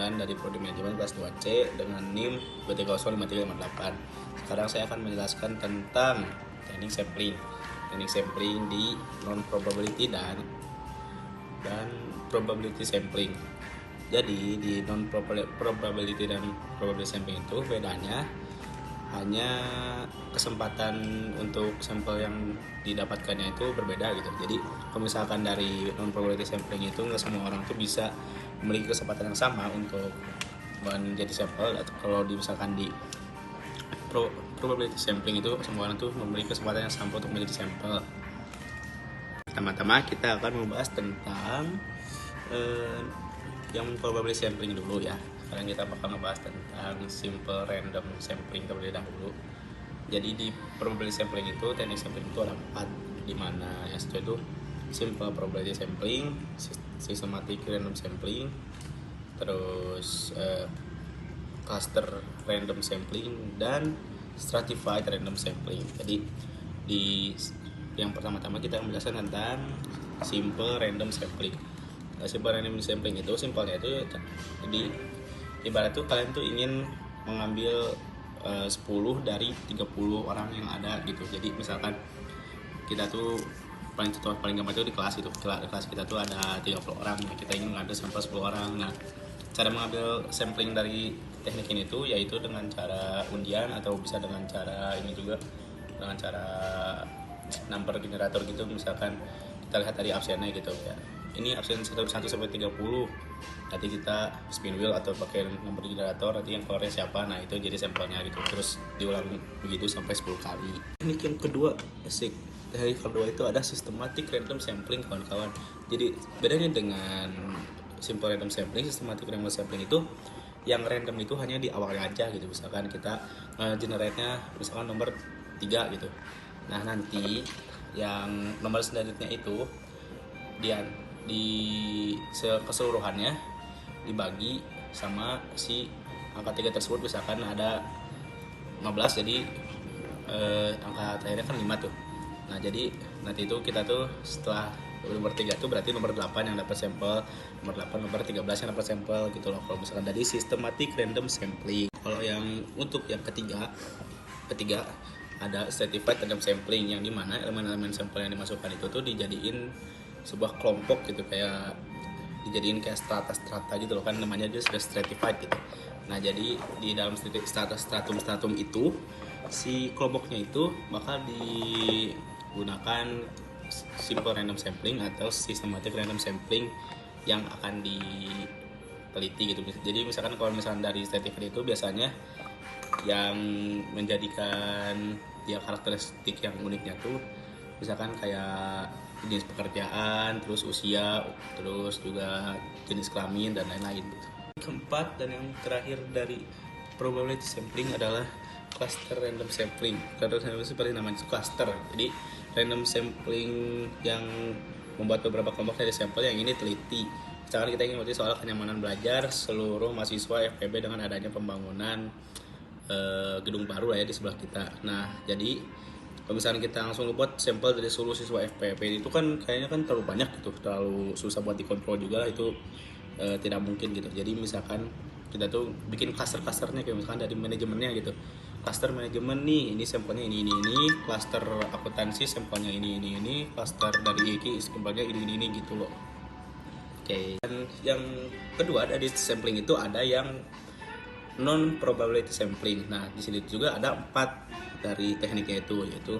Junadan dari Prodi Manajemen kelas 2C dengan NIM 2305358. Sekarang saya akan menjelaskan tentang teknik sampling. Teknik sampling di non probability dan probability sampling. Jadi di non probability dan probability sampling itu bedanya hanya kesempatan untuk sampel yang didapatkannya itu berbeda gitu. Jadi kalau misalkan dari non probability sampling itu nggak semua orang tuh bisa memiliki kesempatan yang sama untuk menjadi sampel. Atau kalau misalkan di probability sampling itu semua orang tuh memiliki kesempatan yang sama untuk menjadi sampel. Pertama-tama kita akan membahas tentang yang probability sampling dulu ya. Sekarang kita bakal ngebahas tentang simple random sampling terlebih dahulu. Jadi di probability sampling itu, teknik sampling itu ada 4, di mana yang satu itu simple probability sampling, systematic random sampling, terus cluster random sampling, dan stratified random sampling. Jadi di yang pertama-tama kita menjelaskan tentang simple random sampling. Simple random sampling itu simpelnya itu jadi ibarat tuh kalian tuh ingin mengambil 10 dari 30 orang yang ada gitu. Jadi misalkan kita tuh paling gampang itu di kelas itu. Kelas kita tuh ada 30 orang, kita ingin mengambil sampel 10 orang. Nah, cara mengambil sampling dari teknik ini tuh yaitu dengan cara undian atau bisa dengan cara ini juga, dengan cara number generator gitu. Misalkan kita lihat dari absennya gitu ya. Ini absen 1 sampai 30. Nanti kita spin wheel atau pakai nomor generator, nanti yang keluarnya siapa, nah itu jadi sampelnya gitu. Terus diulang begitu sampai 10 kali. Teknik yang kedua, itu ada systematic random sampling kawan-kawan. Jadi bedanya dengan simple random sampling, systematic random sampling itu yang random itu hanya di awalnya aja gitu. Misalkan kita generate-nya misalkan nomor 3 gitu. Nah nanti yang nomor selanjutnya itu dia di keseluruhannya dibagi sama si angka 3 tersebut. Misalkan ada 15, jadi angka terakhirnya kan 5 tuh. Nah jadi nanti itu kita tuh setelah nomor 3 tuh berarti nomor 8 yang dapat sampel, nomor 8, nomor 13 yang dapat sampel gitu loh. Kalau misalkan dari systematic random sampling. Kalau yang untuk yang ketiga ada stratified random sampling, yang dimana elemen-elemen sampel yang dimasukkan itu tuh dijadiin sebuah kelompok gitu, kayak dijadiin kayak strata gitu loh, kan namanya dia sudah stratified gitu. Nah jadi di dalam stratum itu si kelompoknya itu bakal digunakan simple random sampling atau systematic random sampling yang akan diteliti gitu. Jadi misalkan kalau misalkan dari stratified itu biasanya yang menjadikan dia karakteristik yang uniknya tuh misalkan kayak jenis pekerjaan, terus usia, terus juga jenis kelamin dan lain-lain gitu. Keempat dan yang terakhir dari probability sampling adalah cluster random sampling. Cluster random sampling seperti namanya itu cluster. Jadi random sampling yang membuat beberapa kelompok dari sampel yang ini teliti. Misalkan kita ingin meneliti soal kenyamanan belajar seluruh mahasiswa FPB dengan adanya pembangunan gedung baru lah ya di sebelah kita. Nah jadi kalau misalnya kita langsung buat sampel dari seluruh siswa FPP itu kan kayaknya kan terlalu banyak gitu, terlalu susah buat dikontrol juga, itu tidak mungkin gitu. Jadi misalkan kita tuh bikin cluster-clusternya, kayak misalkan dari manajemennya gitu, cluster manajemen nih, ini sampelnya ini, cluster akuntansi sampelnya ini, cluster dari IK sampelnya ini gitu loh. Oke. Dan yang kedua dari sampling itu ada yang non probability sampling. Nah di sini juga ada 4 dari tekniknya itu, yaitu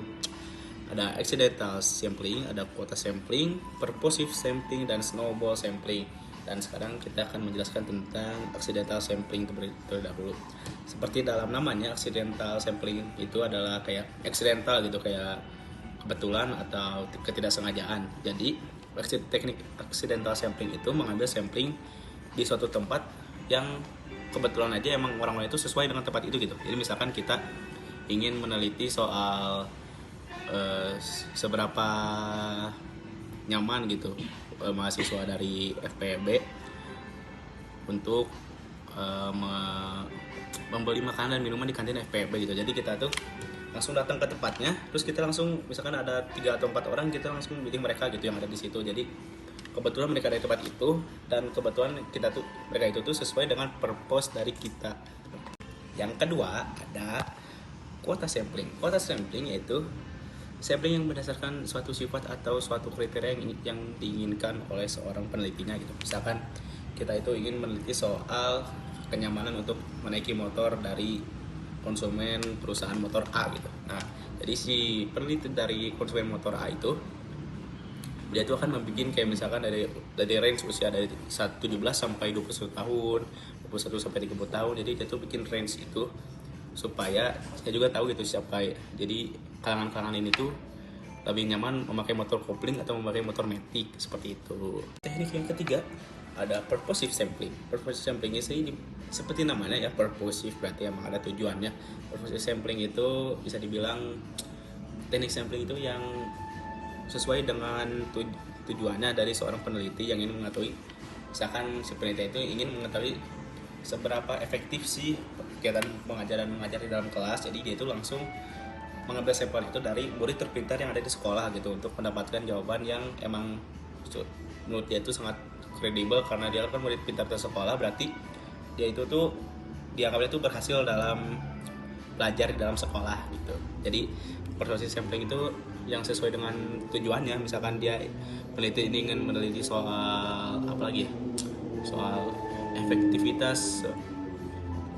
ada accidental sampling, ada quota sampling, purposive sampling, dan snowball sampling. Dan sekarang kita akan menjelaskan tentang accidental sampling terlebih dahulu. Seperti dalam namanya, accidental sampling itu adalah kayak accidental gitu, kayak kebetulan atau ketidaksengajaan. Jadi teknik accidental sampling itu mengambil sampling di suatu tempat yang kebetulan aja emang orang-orang itu sesuai dengan tempat itu gitu. Jadi misalkan kita ingin meneliti soal seberapa nyaman gitu mahasiswa dari FPB untuk membeli makanan dan minuman di kantin FPB gitu. Jadi kita tuh langsung datang ke tempatnya, terus kita langsung misalkan ada 3 atau 4 orang, kita langsung bikin mereka gitu yang ada di situ. Jadi kebetulan mereka ada di tempat itu, dan kebetulan mereka itu tuh sesuai dengan purpose dari kita. Yang kedua ada kuota sampling. Kuota sampling yaitu sampling yang berdasarkan suatu sifat atau suatu kriteria yang diinginkan oleh seorang penelitinya gitu. Misalkan kita itu ingin meneliti soal kenyamanan untuk menaiki motor dari konsumen perusahaan motor A gitu. Nah, jadi si peneliti dari konsumen motor A itu dia itu akan membuat kayak misalkan dari range usia dari 17 sampai 21 tahun, 21 sampai 30 tahun. Jadi dia tuh bikin range itu supaya saya juga tahu gitu siapa. Jadi kalangan-kalangan ini tuh lebih nyaman memakai motor kopling atau memakai motor matic seperti itu. Teknik yang ketiga ada purposive sampling. Purposive sampling ini seperti namanya ya, purposive berarti emang ada tujuannya. Purposive sampling itu bisa dibilang teknik sampling itu yang sesuai dengan tujuannya dari seorang peneliti yang ingin mengetahui, misalkan si peneliti itu ingin mengetahui seberapa efektif sih kegiatan mengajar di dalam kelas. Jadi dia itu langsung mengambil sampel itu dari murid terpintar yang ada di sekolah gitu untuk mendapatkan jawaban yang emang menurut dia itu sangat kredibel, karena dia kan murid pintar di sekolah, berarti dia itu tuh dianggapnya tuh berhasil dalam belajar di dalam sekolah gitu. Jadi proses sampling itu yang sesuai dengan tujuannya. Misalkan dia peneliti ini ingin meneliti soal apa lagi ya, soal efektivitas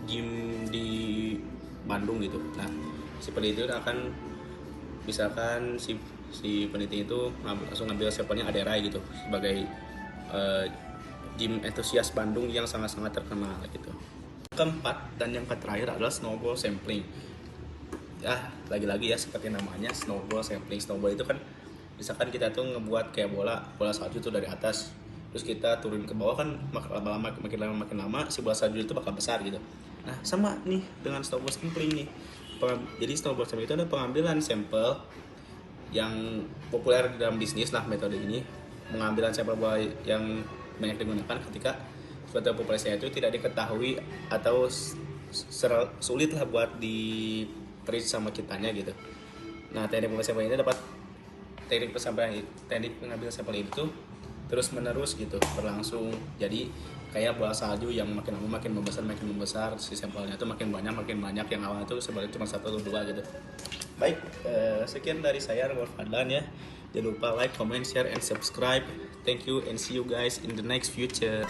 gym di Bandung gitu. Nah, si peneliti itu akan misalkan si peneliti itu langsung ngambil sampelnya Aderai gitu sebagai gym entusias Bandung yang sangat-sangat terkenal gitu. Keempat dan yang terakhir adalah snowball sampling. Ya, lagi-lagi ya seperti namanya, snowball sampling. Snowball itu kan misalkan kita tuh ngebuat kayak bola salju tuh dari atas, terus kita turun ke bawah kan, makin lama si bola salju itu bakal besar gitu. Nah, sama nih dengan snowball sampling nih. Jadi snowball sampling itu ada pengambilan sampel yang populer di dalam bisnis lah. Metode ini pengambilan sampel bola yang banyak digunakan ketika suatu populasi itu tidak diketahui atau sulit lah buat di treat sama kitanya gitu. Nah, teknik pengambilan sampel ini dapat teknik pengambilan sampel itu terus menerus gitu berlangsung. Jadi kayak bola salju yang makin lama makin membesar, si sampelnya itu makin banyak, yang awalnya itu sebenarnya cuma 1 atau 2 gitu. Baik, sekian dari saya Anwar Fadlan ya. Jangan lupa like, comment, share, and subscribe. Thank you and see you guys in the next future.